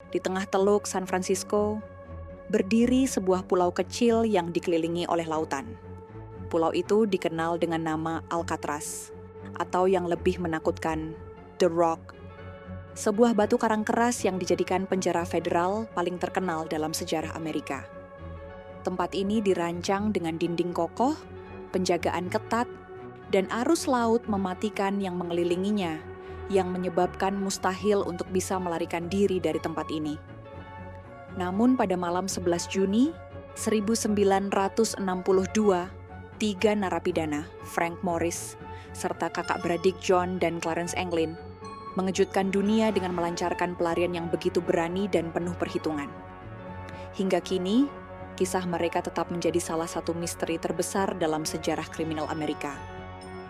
Di tengah Teluk San Francisco, berdiri sebuah pulau kecil yang dikelilingi oleh lautan. Pulau itu dikenal dengan nama Alcatraz, atau yang lebih menakutkan, The Rock. Sebuah batu karang keras yang dijadikan penjara federal paling terkenal dalam sejarah Amerika. Tempat ini dirancang dengan dinding kokoh, penjagaan ketat, dan arus laut mematikan yang mengelilinginya, yang menyebabkan mustahil untuk bisa melarikan diri dari tempat ini. Namun pada malam 11 Juni 1962, 3 narapidana, Frank Morris, serta kakak beradik John dan Clarence Anglin, mengejutkan dunia dengan melancarkan pelarian yang begitu berani dan penuh perhitungan. Hingga kini, kisah mereka tetap menjadi salah satu misteri terbesar dalam sejarah kriminal Amerika.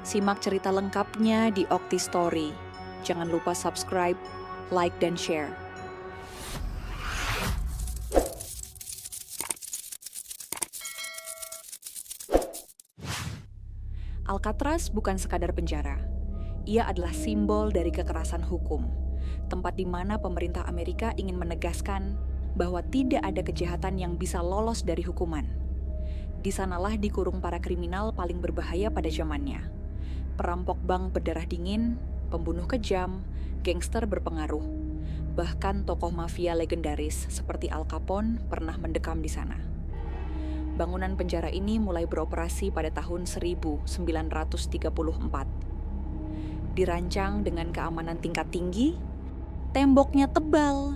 Simak cerita lengkapnya di Okti Story. Jangan lupa subscribe, like, dan share. Alcatraz bukan sekadar penjara. Ia adalah simbol dari kekerasan hukum, tempat di mana pemerintah Amerika ingin menegaskan bahwa tidak ada kejahatan yang bisa lolos dari hukuman. Di sanalah dikurung para kriminal paling berbahaya pada zamannya. Perampok bank berdarah dingin, pembunuh kejam, gangster berpengaruh. Bahkan tokoh mafia legendaris seperti Al Capone pernah mendekam di sana. Bangunan penjara ini mulai beroperasi pada tahun 1934. Dirancang dengan keamanan tingkat tinggi, temboknya tebal,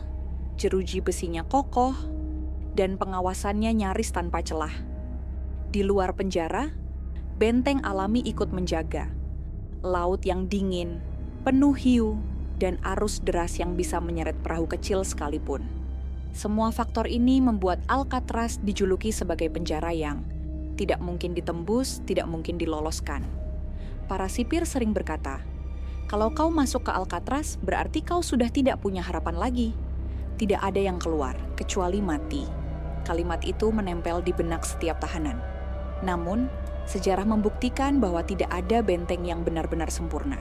jeruji besinya kokoh, dan pengawasannya nyaris tanpa celah. Di luar penjara, benteng alami ikut menjaga. Laut yang dingin, penuh hiu, dan arus deras yang bisa menyeret perahu kecil sekalipun. Semua faktor ini membuat Alcatraz dijuluki sebagai penjara yang tidak mungkin ditembus, tidak mungkin diloloskan. Para sipir sering berkata, kalau kau masuk ke Alcatraz, berarti kau sudah tidak punya harapan lagi. Tidak ada yang keluar, kecuali mati. Kalimat itu menempel di benak setiap tahanan. Namun, sejarah membuktikan bahwa tidak ada benteng yang benar-benar sempurna.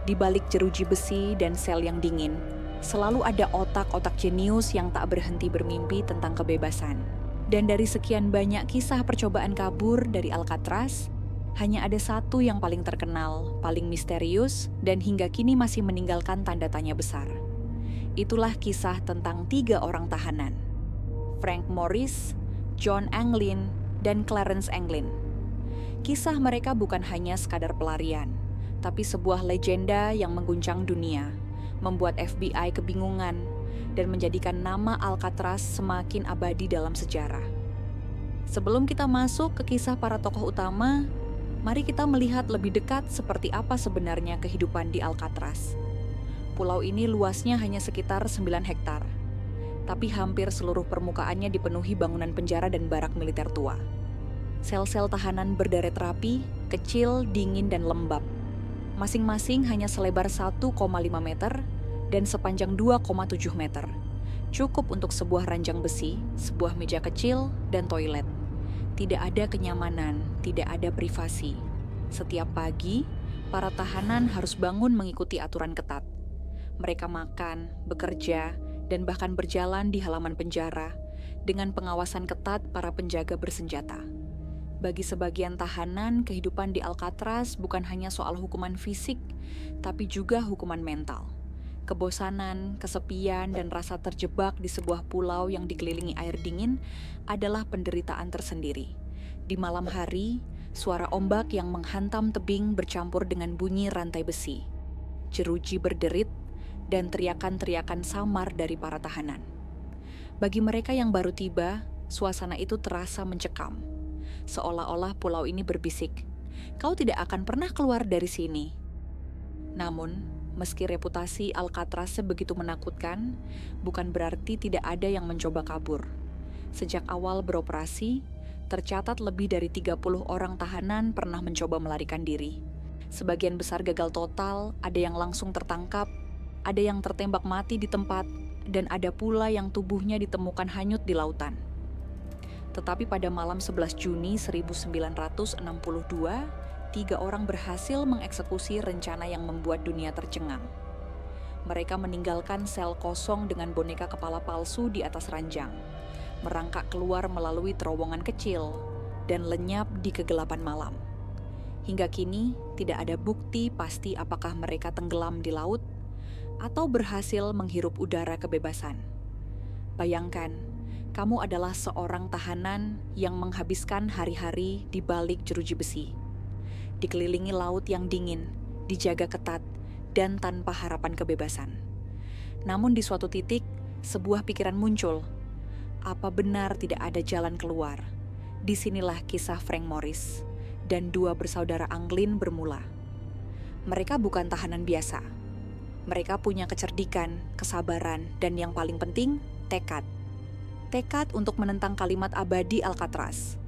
Di balik jeruji besi dan sel yang dingin, selalu ada otak-otak jenius yang tak berhenti bermimpi tentang kebebasan. Dan dari sekian banyak kisah percobaan kabur dari Alcatraz, hanya ada satu yang paling terkenal, paling misterius, dan hingga kini masih meninggalkan tanda tanya besar. Itulah kisah tentang 3 orang tahanan, Frank Morris, John Anglin, dan Clarence Anglin. Kisah mereka bukan hanya sekadar pelarian, tapi sebuah legenda yang mengguncang dunia, membuat FBI kebingungan, dan menjadikan nama Alcatraz semakin abadi dalam sejarah. Sebelum kita masuk ke kisah para tokoh utama, mari kita melihat lebih dekat seperti apa sebenarnya kehidupan di Alcatraz. Pulau ini luasnya hanya sekitar 9 hektar, tapi hampir seluruh permukaannya dipenuhi bangunan penjara dan barak militer tua. Sel-sel tahanan berderet rapi, kecil, dingin, dan lembab. Masing-masing hanya selebar 1,5 meter dan sepanjang 2,7 meter. Cukup untuk sebuah ranjang besi, sebuah meja kecil, dan toilet. Tidak ada kenyamanan, tidak ada privasi. Setiap pagi, para tahanan harus bangun mengikuti aturan ketat. Mereka makan, bekerja, dan bahkan berjalan di halaman penjara dengan pengawasan ketat para penjaga bersenjata. Bagi sebagian tahanan, kehidupan di Alcatraz bukan hanya soal hukuman fisik, tapi juga hukuman mental. Kebosanan, kesepian, dan rasa terjebak di sebuah pulau yang dikelilingi air dingin adalah penderitaan tersendiri. Di malam hari, suara ombak yang menghantam tebing bercampur dengan bunyi rantai besi. Jeruji berderit, dan teriakan-teriakan samar dari para tahanan. Bagi mereka yang baru tiba, suasana itu terasa mencekam. Seolah-olah pulau ini berbisik, "Kau tidak akan pernah keluar dari sini." Namun, meski reputasi Alcatraz begitu menakutkan, bukan berarti tidak ada yang mencoba kabur. Sejak awal beroperasi, tercatat lebih dari 30 orang tahanan pernah mencoba melarikan diri. Sebagian besar gagal total, ada yang langsung tertangkap, ada yang tertembak mati di tempat, dan ada pula yang tubuhnya ditemukan hanyut di lautan. Tetapi pada malam 11 Juni 1962, 3 orang berhasil mengeksekusi rencana yang membuat dunia tercengang. mereka meninggalkan sel kosong dengan boneka kepala palsu di atas ranjang, merangkak keluar melalui terowongan kecil, dan lenyap di kegelapan malam. Hingga kini, tidak ada bukti pasti apakah mereka tenggelam di laut atau berhasil menghirup udara kebebasan. Bayangkan, kamu adalah seorang tahanan yang menghabiskan hari-hari di balik jeruji besi, dikelilingi laut yang dingin, dijaga ketat, dan tanpa harapan kebebasan. Namun di suatu titik, sebuah pikiran muncul. Apa benar tidak ada jalan keluar? Disinilah kisah Frank Morris dan dua bersaudara Anglin bermula. Mereka bukan tahanan biasa. Mereka punya kecerdikan, kesabaran, dan yang paling penting, tekad. Tekad untuk menentang kalimat abadi Alcatraz.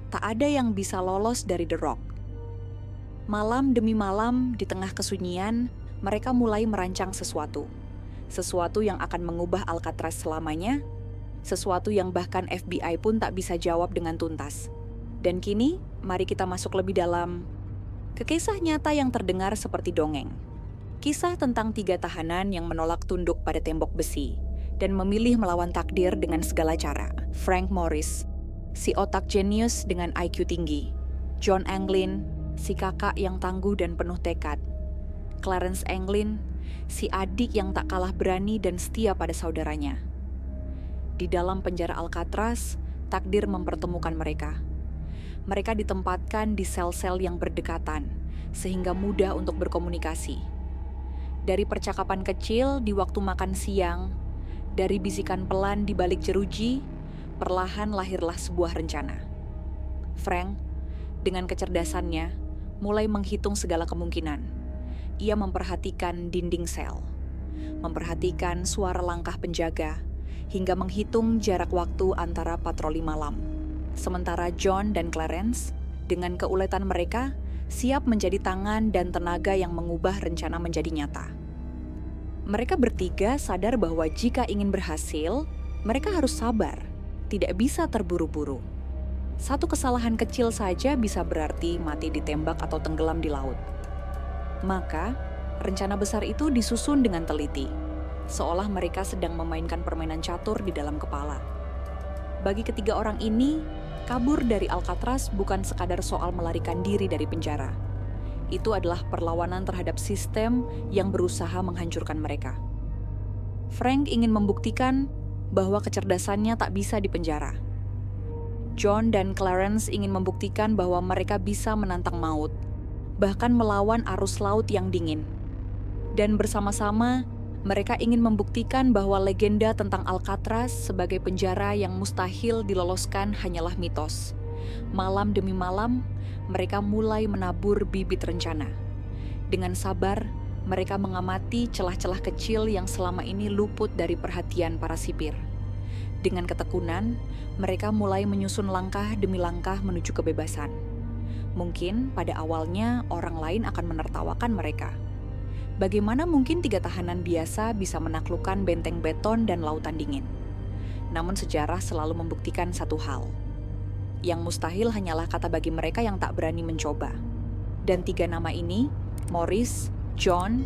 Tak ada yang bisa lolos dari The Rock. Malam demi malam, di tengah kesunyian, mereka mulai merancang sesuatu. Sesuatu yang akan mengubah Alcatraz selamanya, sesuatu yang bahkan FBI pun tak bisa jawab dengan tuntas. Dan kini, mari kita masuk lebih dalam ke kisah nyata yang terdengar seperti dongeng. Kisah tentang 3 tahanan yang menolak tunduk pada tembok besi dan memilih melawan takdir dengan segala cara. Frank Morris, si otak jenius dengan IQ tinggi. John Anglin, si kakak yang tangguh dan penuh tekad. Clarence Anglin, si adik yang tak kalah berani dan setia pada saudaranya. Di dalam penjara Alcatraz, takdir mempertemukan mereka. Mereka ditempatkan di sel-sel yang berdekatan, sehingga mudah untuk berkomunikasi. Dari percakapan kecil di waktu makan siang, dari bisikan pelan di balik jeruji, perlahan lahirlah sebuah rencana. Frank, dengan kecerdasannya, mulai menghitung segala kemungkinan. Ia memperhatikan dinding sel, memperhatikan suara langkah penjaga, hingga menghitung jarak waktu antara patroli malam. Sementara John dan Clarence, dengan keuletan mereka, siap menjadi tangan dan tenaga yang mengubah rencana menjadi nyata. Mereka bertiga sadar bahwa jika ingin berhasil, mereka harus sabar, tidak bisa terburu-buru. Satu kesalahan kecil saja bisa berarti mati ditembak atau tenggelam di laut. Maka, rencana besar itu disusun dengan teliti, seolah mereka sedang memainkan permainan catur di dalam kepala. Bagi ketiga orang ini, kabur dari Alcatraz bukan sekadar soal melarikan diri dari penjara. Itu adalah perlawanan terhadap sistem yang berusaha menghancurkan mereka. Frank ingin membuktikan bahwa kecerdasannya tak bisa dipenjara. John dan Clarence ingin membuktikan bahwa mereka bisa menantang maut, bahkan melawan arus laut yang dingin. Dan bersama-sama, mereka ingin membuktikan bahwa legenda tentang Alcatraz sebagai penjara yang mustahil diloloskan hanyalah mitos. Malam demi malam, mereka mulai menabur bibit rencana. Dengan sabar, mereka mengamati celah-celah kecil yang selama ini luput dari perhatian para sipir. Dengan ketekunan, mereka mulai menyusun langkah demi langkah menuju kebebasan. Mungkin pada awalnya orang lain akan menertawakan mereka. Bagaimana mungkin 3 tahanan biasa bisa menaklukkan benteng beton dan lautan dingin? Namun sejarah selalu membuktikan satu hal. Yang mustahil hanyalah kata bagi mereka yang tak berani mencoba. Dan 3 nama ini, Morris, John,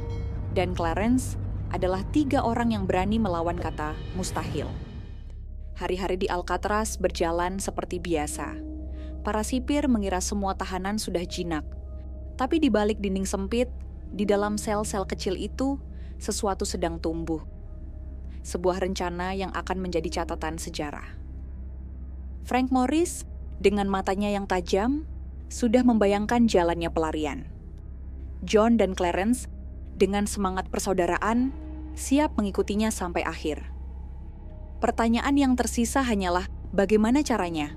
dan Clarence, adalah 3 orang yang berani melawan kata mustahil. Hari-hari di Alcatraz berjalan seperti biasa. Para sipir mengira semua tahanan sudah jinak. Tapi di balik dinding sempit, di dalam sel-sel kecil itu, sesuatu sedang tumbuh. Sebuah rencana yang akan menjadi catatan sejarah. Frank Morris, dengan matanya yang tajam, sudah membayangkan jalannya pelarian. John dan Clarence, dengan semangat persaudaraan, siap mengikutinya sampai akhir. Pertanyaan yang tersisa hanyalah bagaimana caranya?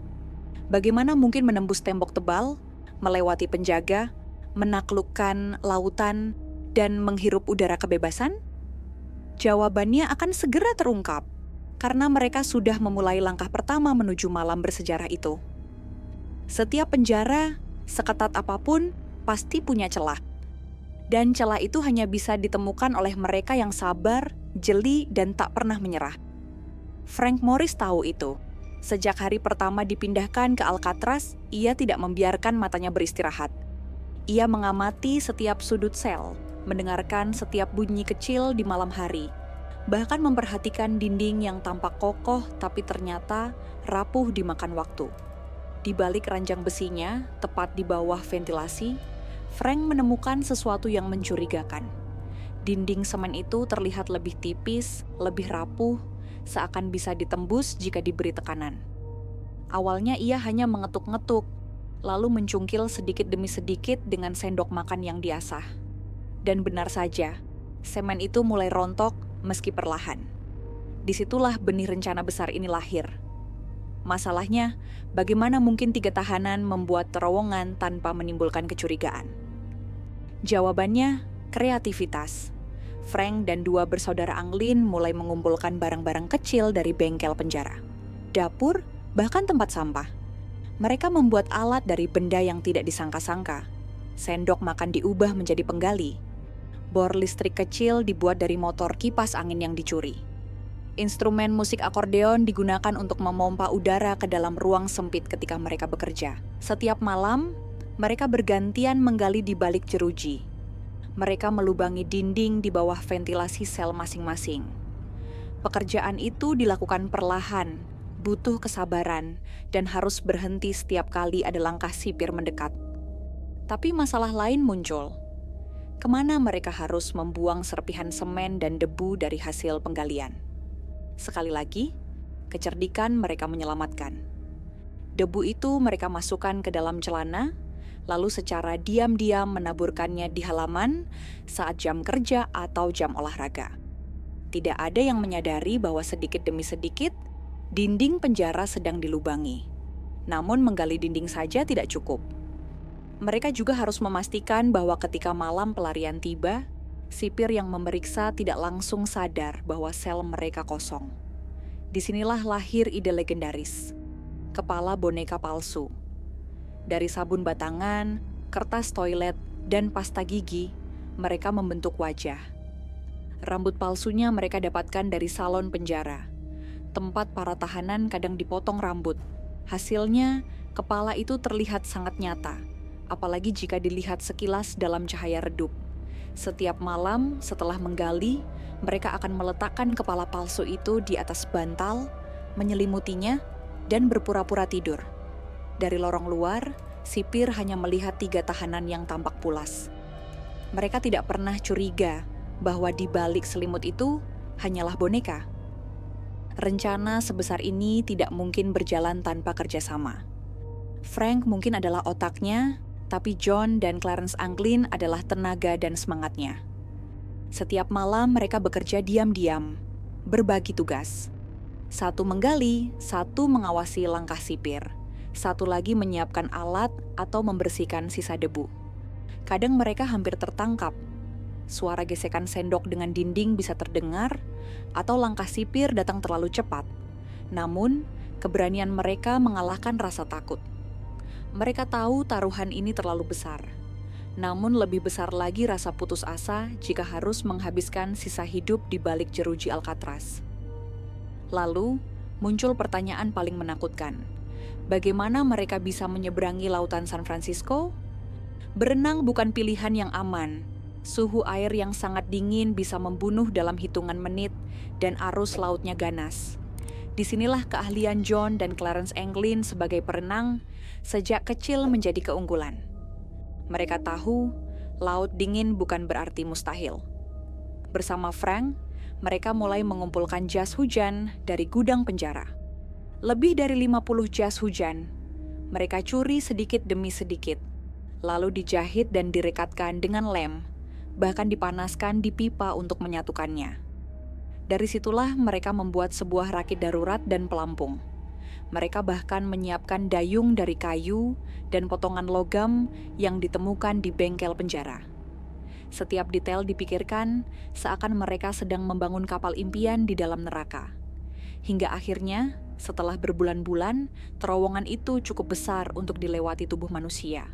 Bagaimana mungkin menembus tembok tebal, melewati penjaga, menaklukkan lautan, dan menghirup udara kebebasan? Jawabannya akan segera terungkap, karena mereka sudah memulai langkah pertama menuju malam bersejarah itu. Setiap penjara, seketat apapun, pasti punya celah. Dan celah itu hanya bisa ditemukan oleh mereka yang sabar, jeli, dan tak pernah menyerah. Frank Morris tahu itu. Sejak hari pertama dipindahkan ke Alcatraz, ia tidak membiarkan matanya beristirahat. Ia mengamati setiap sudut sel, mendengarkan setiap bunyi kecil di malam hari, bahkan memperhatikan dinding yang tampak kokoh tapi ternyata rapuh dimakan waktu. Di balik ranjang besinya, tepat di bawah ventilasi, Frank menemukan sesuatu yang mencurigakan. Dinding semen itu terlihat lebih tipis, lebih rapuh, seakan bisa ditembus jika diberi tekanan. Awalnya ia hanya mengetuk-ngetuk, lalu mencungkil sedikit demi sedikit dengan sendok makan yang diasah. Dan benar saja, semen itu mulai rontok meski perlahan. Disitulah benih rencana besar ini lahir. Masalahnya, bagaimana mungkin 3 tahanan membuat terowongan tanpa menimbulkan kecurigaan? Jawabannya, kreativitas. Frank dan 2 bersaudara Anglin mulai mengumpulkan barang-barang kecil dari bengkel penjara, dapur, bahkan tempat sampah. Mereka membuat alat dari benda yang tidak disangka-sangka. Sendok makan diubah menjadi penggali. Bor listrik kecil dibuat dari motor kipas angin yang dicuri. Instrumen musik akordeon digunakan untuk memompa udara ke dalam ruang sempit ketika mereka bekerja. Setiap malam, mereka bergantian menggali di balik jeruji. Mereka melubangi dinding di bawah ventilasi sel masing-masing. Pekerjaan itu dilakukan perlahan, butuh kesabaran, dan harus berhenti setiap kali ada langkah sipir mendekat. Tapi masalah lain muncul. Kemana mereka harus membuang serpihan semen dan debu dari hasil penggalian? Sekali lagi, kecerdikan mereka menyelamatkan. Debu itu mereka masukkan ke dalam celana, lalu secara diam-diam menaburkannya di halaman saat jam kerja atau jam olahraga. Tidak ada yang menyadari bahwa sedikit demi sedikit, dinding penjara sedang dilubangi. Namun menggali dinding saja tidak cukup. Mereka juga harus memastikan bahwa ketika malam pelarian tiba, sipir yang memeriksa tidak langsung sadar bahwa sel mereka kosong. Disinilah lahir ide legendaris, kepala boneka palsu. Dari sabun batangan, kertas toilet, dan pasta gigi, mereka membentuk wajah. Rambut palsunya mereka dapatkan dari salon penjara. Tempat para tahanan kadang dipotong rambut. Hasilnya, kepala itu terlihat sangat nyata, apalagi jika dilihat sekilas dalam cahaya redup. Setiap malam setelah menggali, mereka akan meletakkan kepala palsu itu di atas bantal, menyelimutinya, dan berpura-pura tidur. Dari lorong luar, sipir hanya melihat 3 tahanan yang tampak pulas. Mereka tidak pernah curiga bahwa di balik selimut itu hanyalah boneka. Rencana sebesar ini tidak mungkin berjalan tanpa kerjasama. Frank mungkin adalah otaknya, tapi John dan Clarence Anglin adalah tenaga dan semangatnya. Setiap malam mereka bekerja diam-diam, berbagi tugas. Satu menggali, satu mengawasi langkah sipir, satu lagi menyiapkan alat atau membersihkan sisa debu. Kadang mereka hampir tertangkap. Suara gesekan sendok dengan dinding bisa terdengar, atau langkah sipir datang terlalu cepat. Namun, keberanian mereka mengalahkan rasa takut. Mereka tahu taruhan ini terlalu besar. Namun lebih besar lagi rasa putus asa jika harus menghabiskan sisa hidup di balik jeruji Alcatraz. Lalu, muncul pertanyaan paling menakutkan. Bagaimana mereka bisa menyeberangi lautan San Francisco? Berenang bukan pilihan yang aman. Suhu air yang sangat dingin bisa membunuh dalam hitungan menit dan arus lautnya ganas. Disinilah keahlian John dan Clarence Anglin sebagai perenang sejak kecil menjadi keunggulan. Mereka tahu laut dingin bukan berarti mustahil. Bersama Frank, mereka mulai mengumpulkan jas hujan dari gudang penjara. Lebih dari 50 jas hujan. Mereka curi sedikit demi sedikit, lalu dijahit dan direkatkan dengan lem, bahkan dipanaskan di pipa untuk menyatukannya. Dari situlah mereka membuat sebuah rakit darurat dan pelampung. Mereka bahkan menyiapkan dayung dari kayu dan potongan logam yang ditemukan di bengkel penjara. Setiap detail dipikirkan seakan mereka sedang membangun kapal impian di dalam neraka. Hingga akhirnya, setelah berbulan-bulan, terowongan itu cukup besar untuk dilewati tubuh manusia.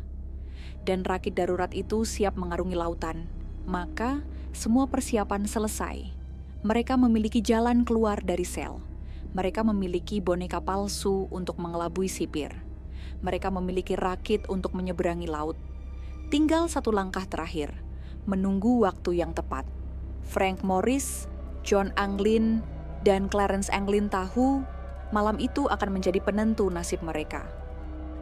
Dan rakit darurat itu siap mengarungi lautan. Maka, semua persiapan selesai. Mereka memiliki jalan keluar dari sel. Mereka memiliki boneka palsu untuk mengelabui sipir. Mereka memiliki rakit untuk menyeberangi laut. Tinggal satu langkah terakhir, menunggu waktu yang tepat. Frank Morris, John Anglin, dan Clarence Anglin tahu malam itu akan menjadi penentu nasib mereka.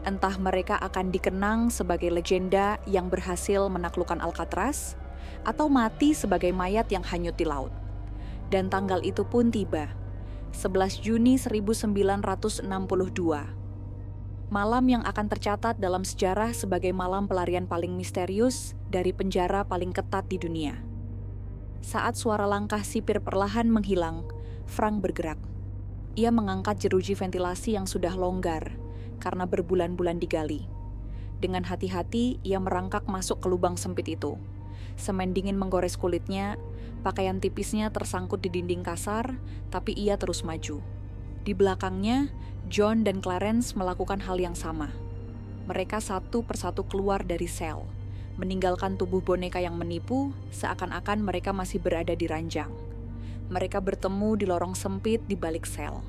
Entah mereka akan dikenang sebagai legenda yang berhasil menaklukkan Alcatraz, atau mati sebagai mayat yang hanyut di laut. Dan tanggal itu pun tiba, 11 Juni 1962. Malam yang akan tercatat dalam sejarah sebagai malam pelarian paling misterius dari penjara paling ketat di dunia. Saat suara langkah sipir perlahan menghilang, Frank bergerak. Ia mengangkat jeruji ventilasi yang sudah longgar karena berbulan-bulan digali. Dengan hati-hati, ia merangkak masuk ke lubang sempit itu. Semen dingin menggores kulitnya, pakaian tipisnya tersangkut di dinding kasar, tapi ia terus maju. Di belakangnya, John dan Clarence melakukan hal yang sama. Mereka satu persatu keluar dari sel, meninggalkan tubuh boneka yang menipu, seakan-akan mereka masih berada di ranjang. Mereka bertemu di lorong sempit di balik sel.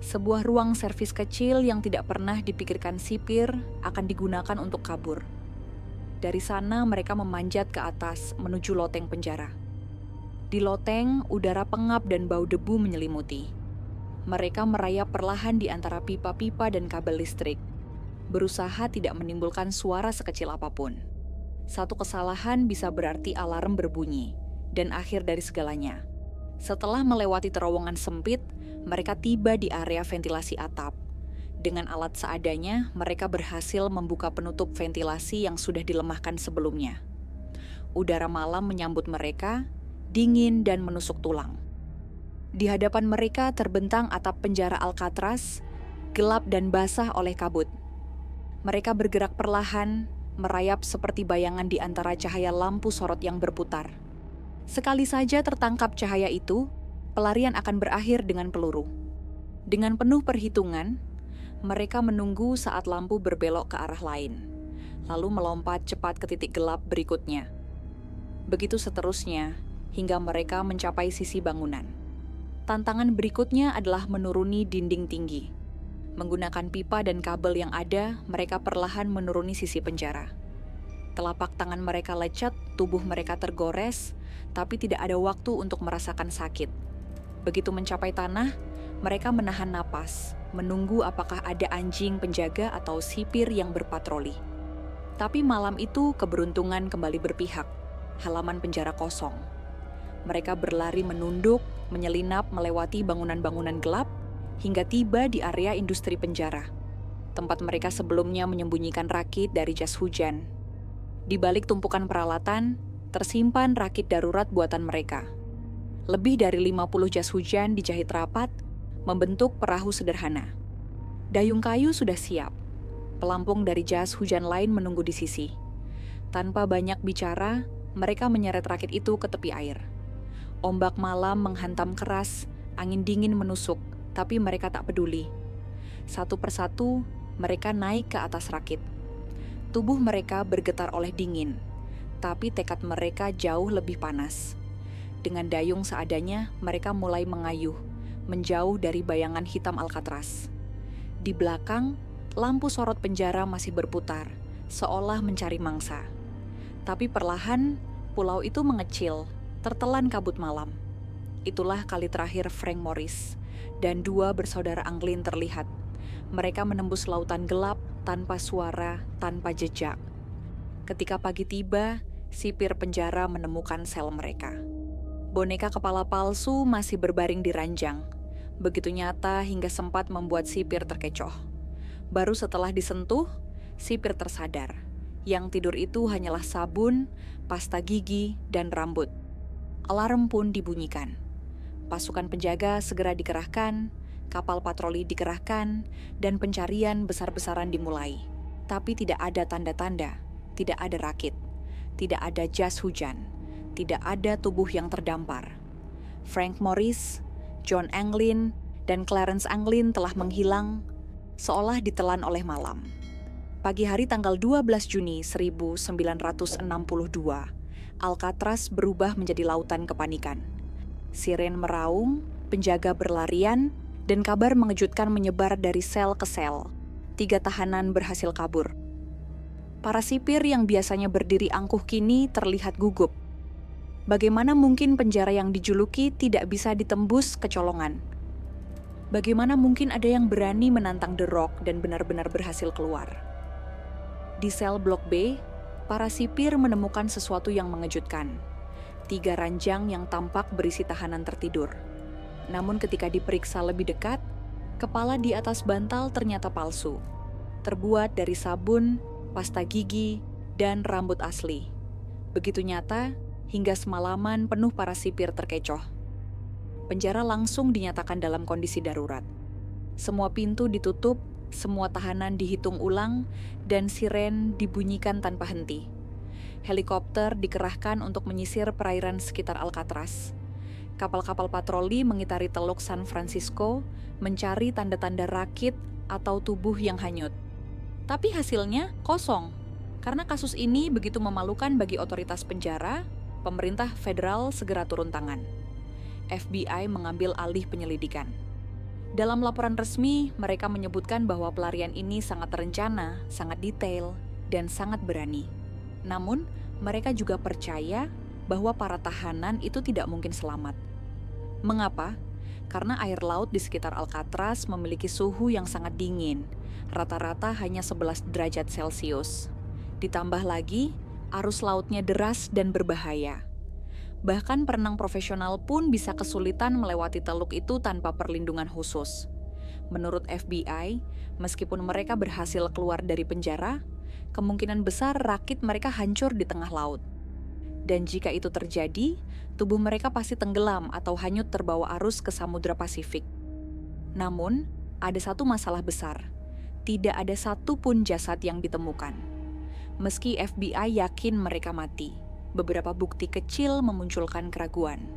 Sebuah ruang servis kecil yang tidak pernah dipikirkan sipir akan digunakan untuk kabur. Dari sana mereka memanjat ke atas menuju loteng penjara. Di loteng, udara pengap dan bau debu menyelimuti. Mereka merayap perlahan di antara pipa-pipa dan kabel listrik, berusaha tidak menimbulkan suara sekecil apapun. Satu kesalahan bisa berarti alarm berbunyi, dan akhir dari segalanya. Setelah melewati terowongan sempit, mereka tiba di area ventilasi atap. Dengan alat seadanya, mereka berhasil membuka penutup ventilasi yang sudah dilemahkan sebelumnya. Udara malam menyambut mereka, dingin dan menusuk tulang. Di hadapan mereka terbentang atap penjara Alcatraz, gelap dan basah oleh kabut. Mereka bergerak perlahan, merayap seperti bayangan di antara cahaya lampu sorot yang berputar. Sekali saja tertangkap cahaya itu, pelarian akan berakhir dengan peluru. Dengan penuh perhitungan, mereka menunggu saat lampu berbelok ke arah lain, lalu melompat cepat ke titik gelap berikutnya. Begitu seterusnya, hingga mereka mencapai sisi bangunan. Tantangan berikutnya adalah menuruni dinding tinggi. Menggunakan pipa dan kabel yang ada, mereka perlahan menuruni sisi penjara. Telapak tangan mereka lecet, tubuh mereka tergores, tapi tidak ada waktu untuk merasakan sakit. Begitu mencapai tanah, mereka menahan napas, menunggu apakah ada anjing penjaga atau sipir yang berpatroli. Tapi malam itu keberuntungan kembali berpihak. Halaman penjara kosong. Mereka berlari menunduk, menyelinap melewati bangunan-bangunan gelap, hingga tiba di area industri penjara. Tempat mereka sebelumnya menyembunyikan rakit dari jas hujan. Di balik tumpukan peralatan, tersimpan rakit darurat buatan mereka. Lebih dari 50 jas hujan dijahit rapat, membentuk perahu sederhana. Dayung kayu sudah siap. Pelampung dari jas hujan lain menunggu di sisi. Tanpa banyak bicara, mereka menyeret rakit itu ke tepi air. Ombak malam menghantam keras, angin dingin menusuk, tapi mereka tak peduli. Satu persatu, mereka naik ke atas rakit. Tubuh mereka bergetar oleh dingin, tapi tekad mereka jauh lebih panas. Dengan dayung seadanya, mereka mulai mengayuh, menjauh dari bayangan hitam Alcatraz. Di belakang, lampu sorot penjara masih berputar, seolah mencari mangsa. Tapi perlahan, pulau itu mengecil, tertelan kabut malam. Itulah kali terakhir Frank Morris dan dua bersaudara Anglin terlihat. Mereka menembus lautan gelap tanpa suara, tanpa jejak. Ketika pagi tiba, sipir penjara menemukan sel mereka. Boneka kepala palsu masih berbaring di ranjang. Begitu nyata hingga sempat membuat sipir terkecoh. Baru setelah disentuh, sipir tersadar. Yang tidur itu hanyalah sabun, pasta gigi, dan rambut. Alarm pun dibunyikan. Pasukan penjaga segera dikerahkan, kapal patroli dikerahkan, dan pencarian besar-besaran dimulai. Tapi tidak ada tanda-tanda, tidak ada rakit, tidak ada jas hujan, tidak ada tubuh yang terdampar. Frank Morris, John Anglin, dan Clarence Anglin telah menghilang, seolah ditelan oleh malam. Pagi hari tanggal 12 Juni 1962, Alcatraz berubah menjadi lautan kepanikan. Siren meraung, penjaga berlarian, dan kabar mengejutkan menyebar dari sel ke sel. 3 tahanan berhasil kabur. Para sipir yang biasanya berdiri angkuh kini terlihat gugup. Bagaimana mungkin penjara yang dijuluki tidak bisa ditembus kecolongan? Bagaimana mungkin ada yang berani menantang The Rock dan benar-benar berhasil keluar? Di sel Blok B, para sipir menemukan sesuatu yang mengejutkan. 3 ranjang yang tampak berisi tahanan tertidur. Namun ketika diperiksa lebih dekat, kepala di atas bantal ternyata palsu. Terbuat dari sabun, pasta gigi, dan rambut asli. Begitu nyata, hingga semalaman penuh para sipir terkecoh. Penjara langsung dinyatakan dalam kondisi darurat. Semua pintu ditutup, semua tahanan dihitung ulang, dan siren dibunyikan tanpa henti. Helikopter dikerahkan untuk menyisir perairan sekitar Alcatraz. Kapal-kapal patroli mengitari Teluk San Francisco, mencari tanda-tanda rakit atau tubuh yang hanyut. Tapi hasilnya kosong, karena kasus ini begitu memalukan bagi otoritas penjara. Pemerintah federal segera turun tangan. FBI mengambil alih penyelidikan. Dalam laporan resmi, mereka menyebutkan bahwa pelarian ini sangat terencana, sangat detail, dan sangat berani. Namun, mereka juga percaya bahwa para tahanan itu tidak mungkin selamat. Mengapa? Karena air laut di sekitar Alcatraz memiliki suhu yang sangat dingin, rata-rata hanya 11 derajat Celcius. Ditambah lagi, arus lautnya deras dan berbahaya. Bahkan perenang profesional pun bisa kesulitan melewati teluk itu tanpa perlindungan khusus. Menurut FBI, meskipun mereka berhasil keluar dari penjara, kemungkinan besar rakit mereka hancur di tengah laut. Dan jika itu terjadi, tubuh mereka pasti tenggelam atau hanyut terbawa arus ke Samudra Pasifik. Namun, ada satu masalah besar. Tidak ada satu pun jasad yang ditemukan. Meski FBI yakin mereka mati, beberapa bukti kecil memunculkan keraguan.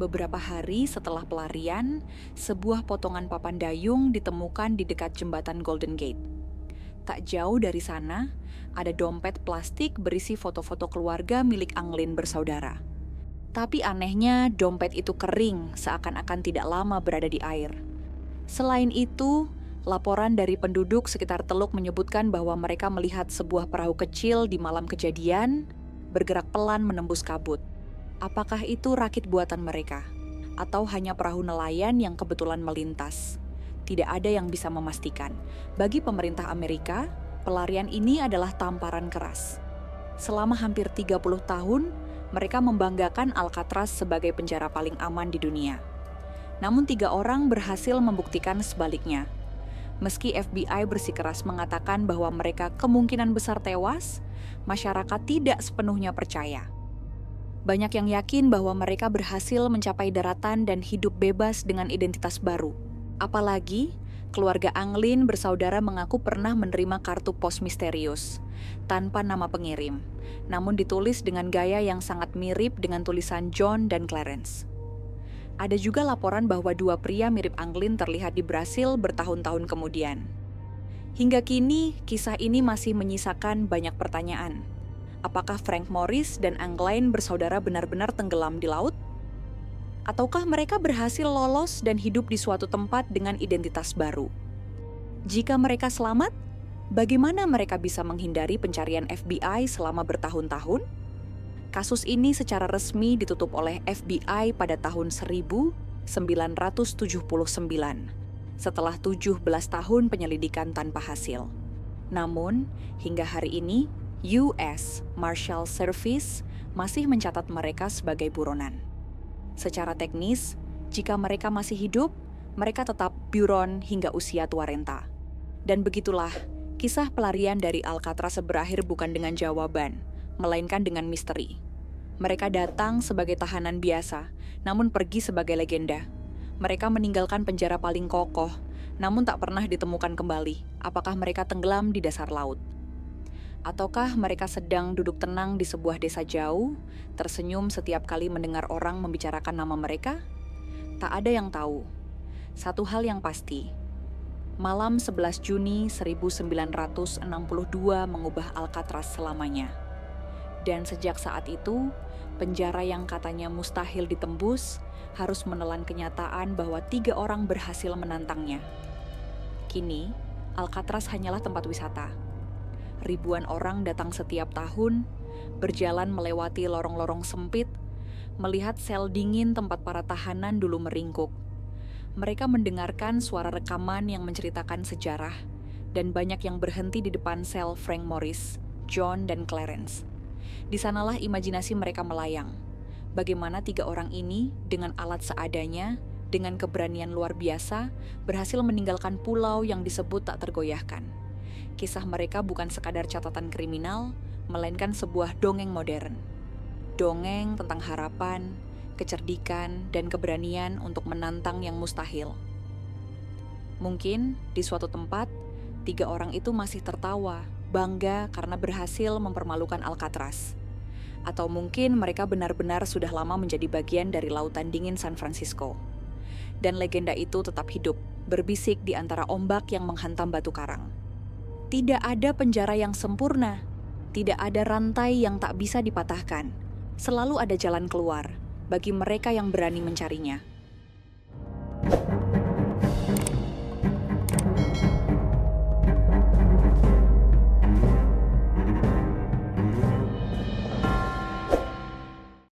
Beberapa hari setelah pelarian, sebuah potongan papan dayung ditemukan di dekat jembatan Golden Gate. Tak jauh dari sana, ada dompet plastik berisi foto-foto keluarga milik Anglin bersaudara. Tapi anehnya, dompet itu kering, seakan-akan tidak lama berada di air. Selain itu, laporan dari penduduk sekitar teluk menyebutkan bahwa mereka melihat sebuah perahu kecil di malam kejadian, bergerak pelan menembus kabut. Apakah itu rakit buatan mereka? Atau hanya perahu nelayan yang kebetulan melintas? Tidak ada yang bisa memastikan. Bagi pemerintah Amerika, pelarian ini adalah tamparan keras. Selama hampir 30 tahun, mereka membanggakan Alcatraz sebagai penjara paling aman di dunia. Namun 3 orang berhasil membuktikan sebaliknya. Meski FBI bersikeras mengatakan bahwa mereka kemungkinan besar tewas, masyarakat tidak sepenuhnya percaya. Banyak yang yakin bahwa mereka berhasil mencapai daratan dan hidup bebas dengan identitas baru. Apalagi, keluarga Anglin bersaudara mengaku pernah menerima kartu pos misterius, tanpa nama pengirim, namun ditulis dengan gaya yang sangat mirip dengan tulisan John dan Clarence. Ada juga laporan bahwa 2 pria mirip Anglin terlihat di Brasil bertahun-tahun kemudian. Hingga kini, kisah ini masih menyisakan banyak pertanyaan. Apakah Frank Morris dan Anglin bersaudara benar-benar tenggelam di laut? Ataukah mereka berhasil lolos dan hidup di suatu tempat dengan identitas baru? Jika mereka selamat, bagaimana mereka bisa menghindari pencarian FBI selama bertahun-tahun? Kasus ini secara resmi ditutup oleh FBI pada tahun 1979, setelah 17 tahun penyelidikan tanpa hasil. Namun, hingga hari ini, US Marshal Service masih mencatat mereka sebagai buronan. Secara teknis, jika mereka masih hidup, mereka tetap buron hingga usia tua renta. Dan begitulah, kisah pelarian dari Alcatraz berakhir bukan dengan jawaban, melainkan dengan misteri. Mereka datang sebagai tahanan biasa, namun pergi sebagai legenda. Mereka meninggalkan penjara paling kokoh, namun tak pernah ditemukan kembali. Apakah mereka tenggelam di dasar laut? Ataukah mereka sedang duduk tenang di sebuah desa jauh, tersenyum setiap kali mendengar orang membicarakan nama mereka? Tak ada yang tahu. Satu hal yang pasti, malam 11 Juni 1962 mengubah Alcatraz selamanya. Dan sejak saat itu, penjara yang katanya mustahil ditembus harus menelan kenyataan bahwa 3 orang berhasil menantangnya. Kini, Alcatraz hanyalah tempat wisata. Ribuan orang datang setiap tahun, berjalan melewati lorong-lorong sempit, melihat sel dingin tempat para tahanan dulu meringkuk. Mereka mendengarkan suara rekaman yang menceritakan sejarah, dan banyak yang berhenti di depan sel Frank Morris, John, dan Clarence. Di sanalah imajinasi mereka melayang. Bagaimana 3 orang ini, dengan alat seadanya, dengan keberanian luar biasa, berhasil meninggalkan pulau yang disebut tak tergoyahkan. Kisah mereka bukan sekadar catatan kriminal, melainkan sebuah dongeng modern. Dongeng tentang harapan, kecerdikan, dan keberanian untuk menantang yang mustahil. Mungkin di suatu tempat, 3 orang itu masih tertawa, bangga karena berhasil mempermalukan Alcatraz. Atau mungkin mereka benar-benar sudah lama menjadi bagian dari lautan dingin San Francisco. Dan legenda itu tetap hidup, berbisik di antara ombak yang menghantam batu karang. Tidak ada penjara yang sempurna, tidak ada rantai yang tak bisa dipatahkan. Selalu ada jalan keluar bagi mereka yang berani mencarinya.